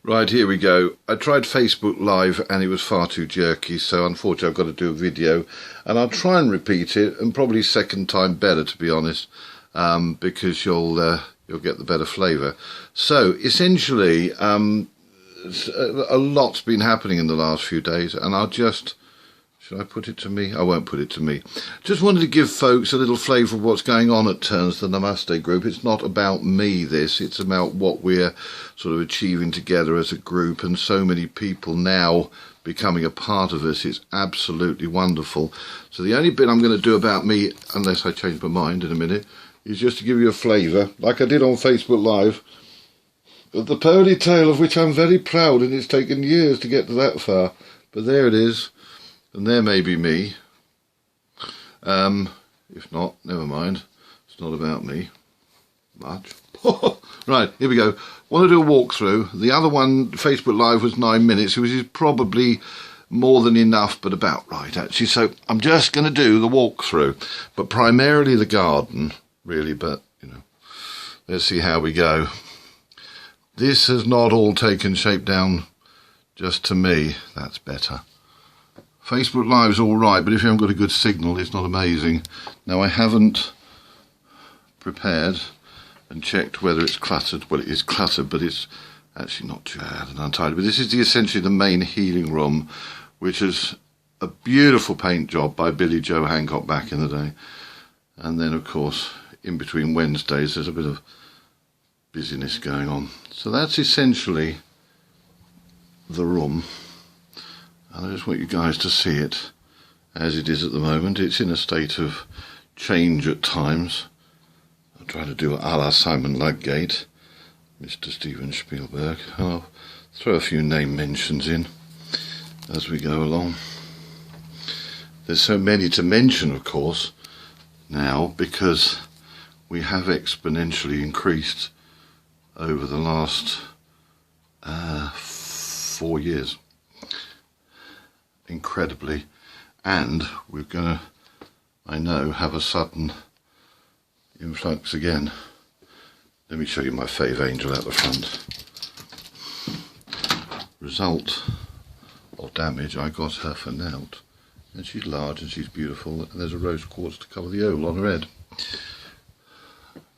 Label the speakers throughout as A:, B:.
A: Right, here we go. I tried Facebook Live and it was far too jerky, so unfortunately I've got to do a video, and I'll try and repeat it, and probably second time better, to be honest, because you'll get the better flavour. So essentially, a lot's been happening in the last few days, and I'll just... Should I put it to me? I won't put it to me. Just wanted to give folks a little flavour of what's going on at Terns, the Namaste group. It's not about me, this. It's about what we're sort of achieving together as a group, and so many people now becoming a part of us. It's absolutely wonderful. So the only bit I'm going to do about me, unless I change my mind in a minute, is just to give you a flavour, like I did on Facebook Live, of the ponytail, of which I'm very proud, and it's taken years to get to that far. But there it is. And there may be me. If not, never mind. It's not about me much. Right, here we go. Want to do a walkthrough. The other one, Facebook Live, was 9 minutes, which is probably more than enough, but about right, actually. So I'm just going to do the walkthrough, but primarily the garden, really. But, you know, let's see how we go. This has not all taken shape down just to me. That's better. Facebook Live's all right, but if you haven't got a good signal, it's not amazing. Now, I haven't prepared and checked whether it's cluttered. Well, it is cluttered, but it's actually not too bad and untidy. But this is essentially the main healing room, which is a beautiful paint job by Billy Joe Hancock back in the day. And then, of course, in between Wednesdays, there's a bit of busyness going on. So that's essentially the room. And I just want you guys to see it as it is at the moment. It's in a state of change at times. I'll try to do it a la Simon Ludgate, Mr. Steven Spielberg. I'll throw a few name mentions in as we go along. There's so many to mention, of course, now, because we have exponentially increased over the last 4 years. Incredibly, and we're going to, I know, have a sudden influx again. Let me show you my fave angel out the front. Result of damage, I got her for naught, and she's large and she's beautiful, and there's a rose quartz to colour the oval on her head.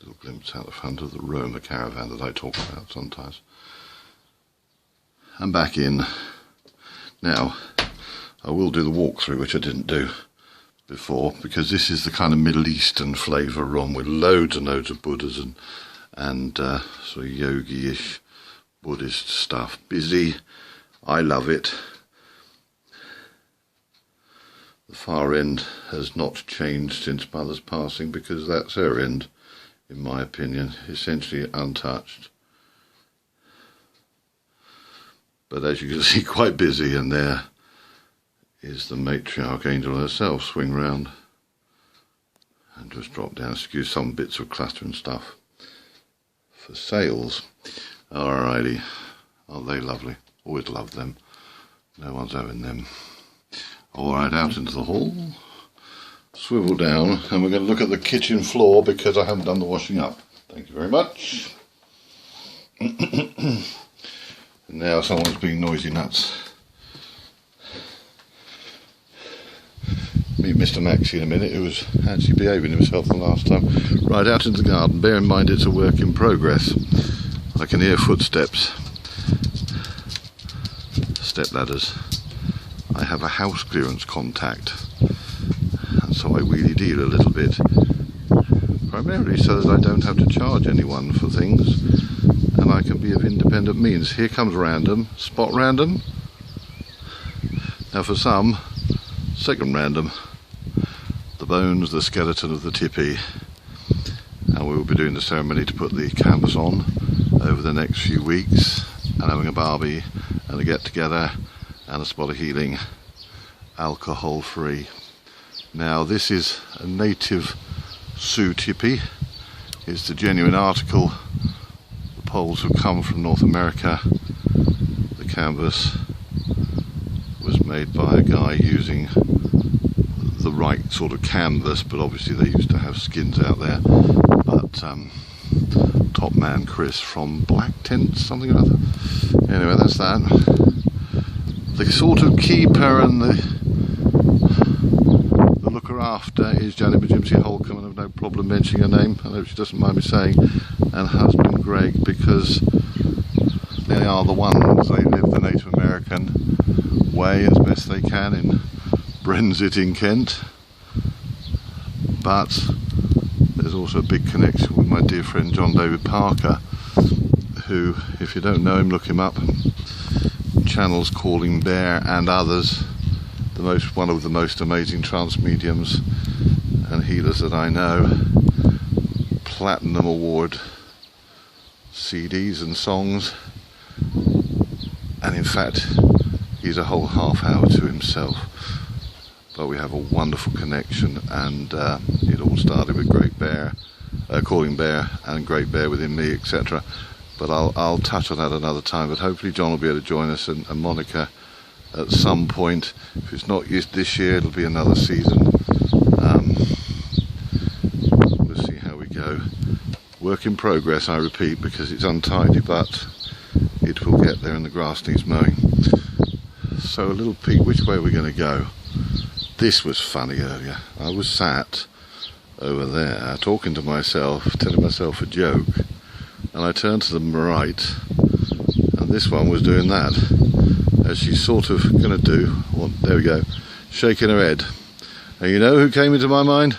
A: Little glimpse out the front of the Roma caravan that I talk about sometimes. I'm back in now. I will do the walkthrough, which I didn't do before, because this is the kind of Middle Eastern flavour room with loads and loads of Buddhas and sort of yogi-ish Buddhist stuff. Busy. I love it. The far end has not changed since Mother's passing, because that's her end, in my opinion, essentially untouched. But as you can see, quite busy, and there is the matriarch angel herself. Swing round and just drop down. Excuse some bits of clutter and stuff for sales. Alrighty. Aren't they lovely? Always love them. No one's having them. Alright, out into the hall. Swivel down, and we're going to look at the kitchen floor, because I haven't done the washing up. Thank you very much. And now someone's being noisy nuts. Meet Mr. Maxie in a minute, who was actually behaving himself the last time. Right, out into the garden. Bear in mind it's a work in progress. I can hear footsteps. Step ladders. I have a house clearance contact, and so I wheelie deal a little bit. Primarily so that I don't have to charge anyone for things, and I can be of independent means. Here comes random. Spot random. Now for some, second random. The bones, the skeleton of the Tipi, and we will be doing the ceremony to put the canvas on over the next few weeks, and having a barbie and a get together and a spot of healing, alcohol free. Now this is a native Sioux Tipi. It's the genuine article. The poles have come from North America. The canvas was made by a guy using the right sort of canvas, but obviously they used to have skins out there. But top man Chris from Black Tent, something or other. Anyway, that's that. The sort of keeper and the looker after is Janet Bajimsey Holcomb, and I've no problem mentioning her name, I hope she doesn't mind me saying, and husband Greg, because they are the ones. They live the Native American way as best they can in Brenzett in Kent, but there's also a big connection with my dear friend John David Parker, who, if you don't know him, look him up. Channels Calling Bear and others, one of the most amazing trance mediums and healers that I know. Platinum Award CDs and songs, and in fact he's a whole half hour to himself. But we have a wonderful connection, and it all started with Great Bear, Calling Bear, and Great Bear within me, etc. But I'll touch on that another time. But hopefully John will be able to join us, and Monica at some point. If it's not this year, it'll be another season. We'll see how we go. Work in progress, I repeat, because it's untidy, but it will get there, and the grass needs mowing. So a little peek, which way are we going to go? This was funny earlier. I was sat over there talking to myself, telling myself a joke, and I turned to the right, and this one was doing that, as she's sort of going to do. Well, there we go, shaking her head. And you know who came into my mind?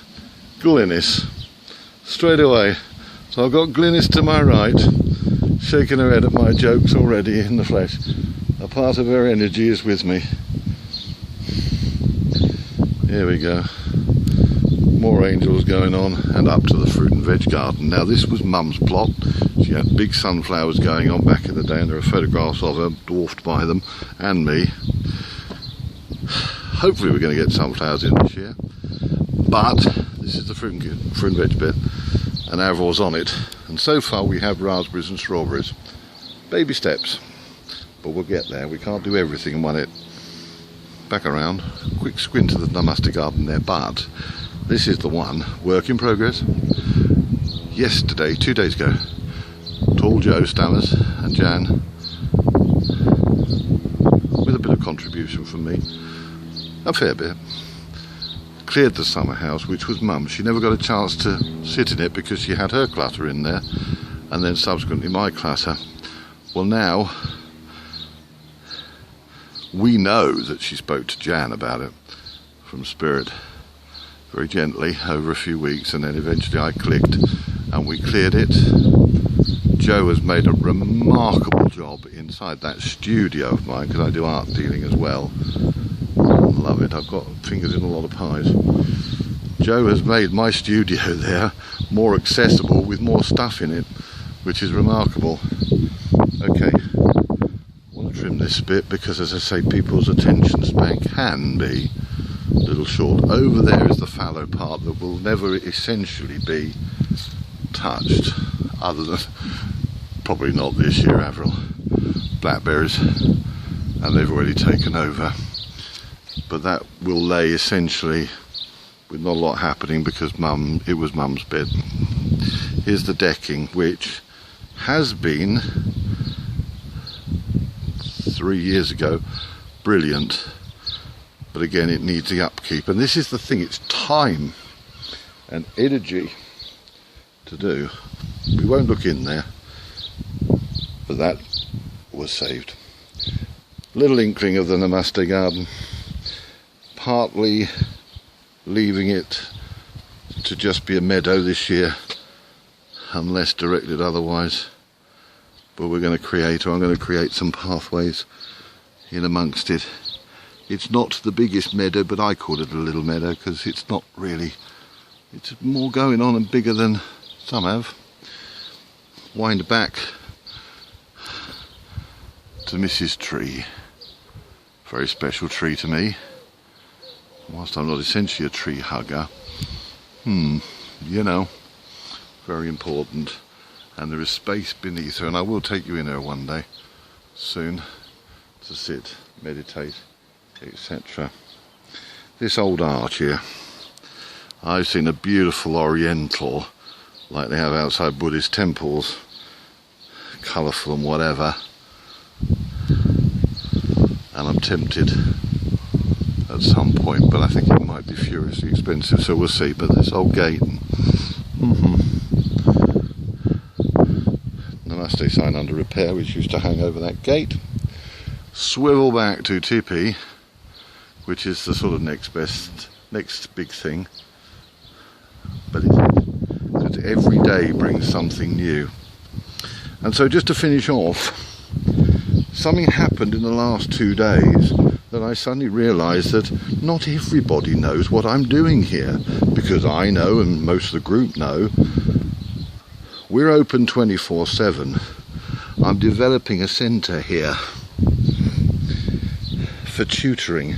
A: Glynis, straight away. So I've got Glynis to my right, shaking her head at my jokes already in the flesh. A part of her energy is with me. Here we go. More angels going on, and up to the fruit and veg garden. Now this was Mum's plot. She had big sunflowers going on back in the day, and there are photographs of her dwarfed by them and me. Hopefully we're going to get sunflowers in this year, but this is the fruit and veg bit, and Avror's on it, and so far we have raspberries and strawberries. Baby steps, but we'll get there. We can't do everything in one hit. Back around, quick squint to the Namaste garden there, but this is the one, work in progress. Yesterday, 2 days ago, Tall Joe Stammers and Jan, with a bit of contribution from me, a fair bit, cleared the summer house, which was Mum's. She never got a chance to sit in it because she had her clutter in there, and then subsequently my clutter. Well, now we know that she spoke to Jan about it from Spirit very gently over a few weeks, and then eventually I clicked and we cleared it. Joe has made a remarkable job inside that studio of mine, because I do art dealing as well. Love it, I've got fingers in a lot of pies. Joe has made my studio there more accessible with more stuff in it, which is remarkable. Okay, trim this a bit, because as I say, people's attention span can be a little short. Over there is the fallow part that will never essentially be touched, other than probably not this year, Avril. Blackberries, and they've already taken over, but that will lay essentially with not a lot happening, because it was Mum's bed. Here's the decking, which has been 3 years ago brilliant, but again it needs the upkeep, and this is the thing, it's time and energy to do. We won't look in there, but that was saved. Little inkling of the Namaste garden, partly leaving it to just be a meadow this year unless directed otherwise, but we're going to create, or I'm going to create some pathways in amongst it. It's not the biggest meadow, but I call it a little meadow because it's not really, it's more going on and bigger than some have. Wind back to Mrs. Tree, very special tree to me, whilst I'm not essentially a tree hugger. You know, very important. And there is space beneath her, and I will take you in her one day soon to sit, meditate, etc. This old arch here, I've seen a beautiful oriental like they have outside Buddhist temples colourful and whatever, and I'm tempted at some point, but I think it might be furiously expensive, so we'll see. But this old gate, Namaste sign under repair, which used to hang over that gate. Swivel back to Tipi, which is the sort of next big thing, but because every day brings something new. And so just to finish off, something happened in the last 2 days that I suddenly realised that not everybody knows what I'm doing here, because I know, and most of the group know, we're open 24/7. I'm developing a centre here for tutoring,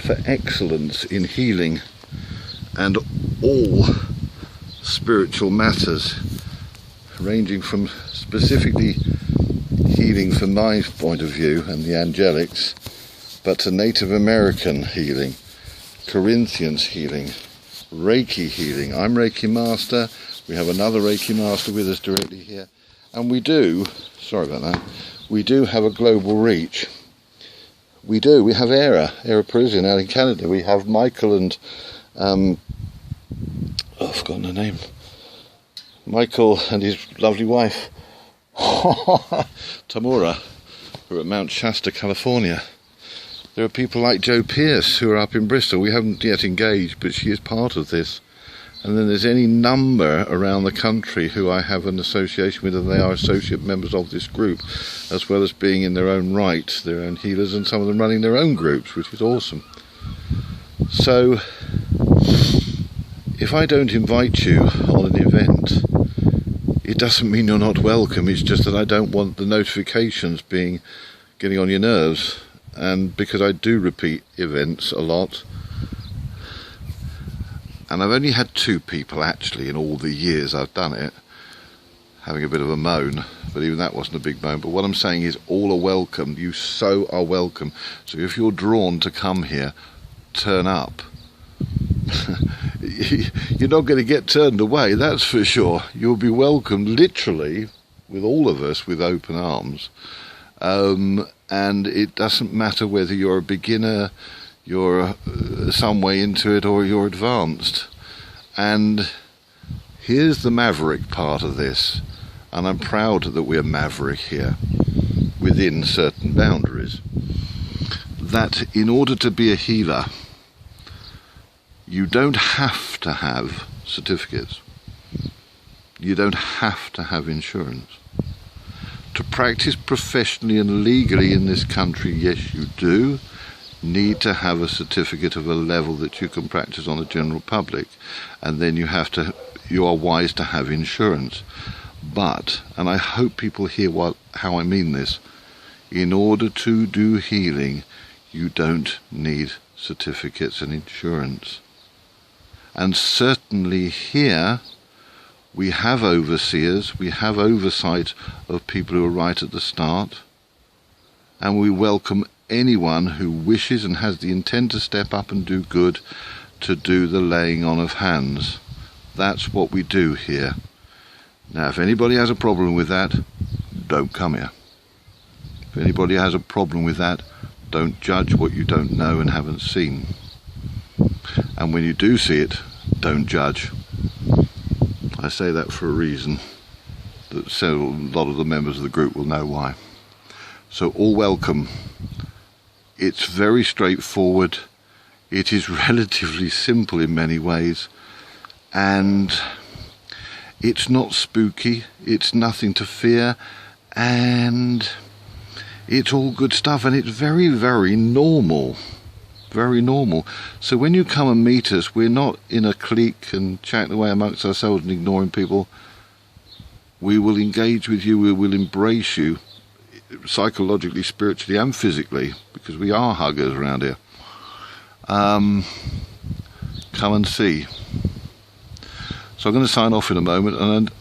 A: for excellence in healing and all spiritual matters, ranging from specifically healing from my point of view and the angelics, but to Native American healing, Corinthians healing, Reiki healing. I'm Reiki Master. We have another Reiki Master with us directly here. And we do, sorry about that, we do have a global reach. We do. We have Era Parisian out in Canada. We have Michael and, I've forgotten her name. Michael and his lovely wife, Tamura, who are at Mount Shasta, California. There are people like Joe Pierce who are up in Bristol. We haven't yet engaged, but she is part of this. And then there's any number around the country who I have an association with, and they are associate members of this group, as well as being in their own right, their own healers, and some of them running their own groups, which is awesome. So, if I don't invite you on an event, it doesn't mean you're not welcome. It's just that I don't want the notifications getting on your nerves. And because I do repeat events a lot, and I've only had 2 people actually in all the years I've done it having a bit of a moan, but even that wasn't a big moan. But what I'm saying is all are welcome. You so are welcome. So if you're drawn to come here, turn up. You're not going to get turned away, that's for sure. You'll be welcomed literally with all of us with open arms. And it doesn't matter whether you're a beginner, you're some way into it, or you're advanced. And here's the maverick part of this, and I'm proud that we're maverick here, within certain boundaries, that in order to be a healer, you don't have to have certificates. You don't have to have insurance. To practice professionally and legally in this country, yes, you do need to have a certificate of a level that you can practice on the general public, and then you are wise to have insurance. But, and I hope people hear how I mean this, in order to do healing, you don't need certificates and insurance. And certainly here, we have overseers, we have oversight of people who are right at the start, and we welcome anyone who wishes and has the intent to step up and do good, to do the laying on of hands. That's what we do here. Now, if anybody has a problem with that, don't come here. If anybody has a problem with that, don't judge what you don't know and haven't seen. And when you do see it, don't judge. I say that for a reason, that a lot of the members of the group will know why. So all welcome. It's very straightforward. It is relatively simple in many ways, and it's not spooky. It's nothing to fear, and it's all good stuff, and it's very, very normal. Very normal. So when you come and meet us, we're not in a clique and chatting away amongst ourselves and ignoring people. We will engage with you, we will embrace you psychologically, spiritually and physically, because we are huggers around here. Come and see. So I'm going to sign off in a moment, and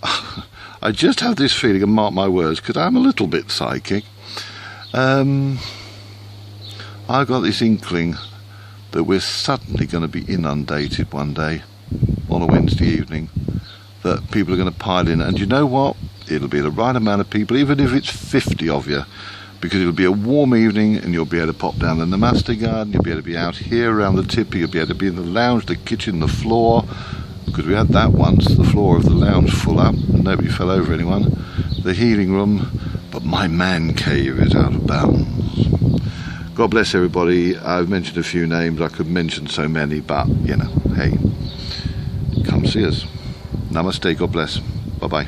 A: I just have this feeling, and mark my words, because I'm a little bit psychic. I've got this inkling that we're suddenly going to be inundated one day on a Wednesday evening, that people are going to pile in. And you know what? It'll be the right amount of people, even if it's 50 of you, because it'll be a warm evening and you'll be able to pop down the Namaste garden, you'll be able to be out here around the Tipi, you'll be able to be in the lounge, the kitchen, the floor, because we had that once, the floor of the lounge full up and nobody fell over anyone, the healing room, but my man cave is out of bounds. God bless everybody. I've mentioned a few names, I could mention so many, but you know, hey, come see us. Namaste, God bless. Bye bye.